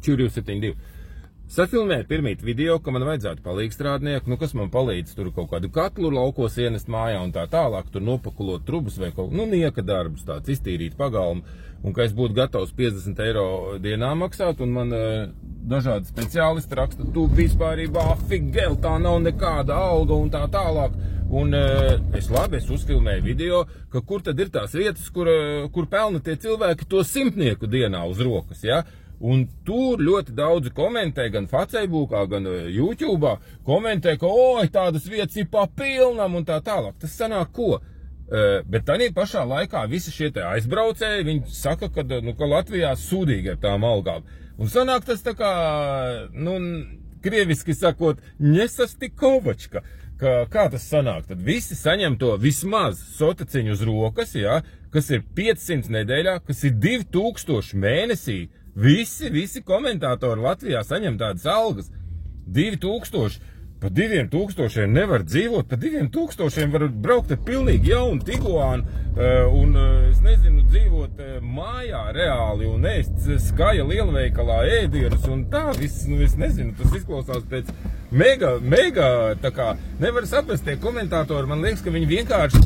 Čurju72. Safilmēju pirmīt video, ka man vajadzētu palīgstrādnieku, kas man palīdz tur kaut kādu katlu laukos ienest mājā un tā tālāk, tur nopakulot trubus vai kaut, nieka darbus tāds, iztīrīt pagalmu, un ka es būtu gatavs 50 eiro dienā maksāt, un man dažādi speciālisti raksta, tu vispārībā figel, tā nav nekāda alga un tā tālāk. Un es uzfilmēju video, ka kur tad ir tās vietas, kur pelna tie cilvēki to 100 dienā uz rokas, ja? Un tur ļoti daudzi komentē, gan Facebookā, gan YouTube'ā, komentē, ka, tādas vietas ir pa pilnam un tā tālāk. Tas sanāk ko? Bet tādā pašā laikā visi šie te aizbraucēji, viņi saka, ka Latvijā sūdīgi ar tām algām. Un sanāk tas tā kā, krieviski sakot, nesastikovačka. Kā tas sanāk? Tad visi saņem to vismaz sotaciņu uz rokas, ja, kas ir 500 nedēļā, kas ir 2000 mēnesī. Visi komentātori Latvijā saņem tādas algas. 2000. Pa 2000 nevar dzīvot, pa 2000 var braukt ar pilnīgi jaunu tiguānu un, es nezinu, dzīvot mājā reāli un ēst skaja lielveikalā ēdienus un tā viss, es nezinu, tas izklausās pēc mega, tā kā nevar saprast tie komentātori, man liekas, ka viņi vienkārši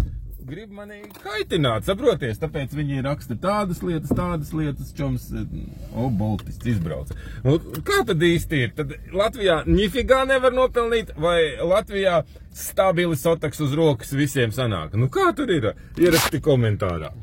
grib mani kaitināt, saproties, tāpēc viņi raksta tādas lietas, čoms, boltists izbrauca. Kā tad īsti ir? Tad Latvijā ņifigā nevar nopelnīt, vai Latvijā stabili sotaks uz rokas visiem sanāk? Kā tur ir? Ieraksti komentārā.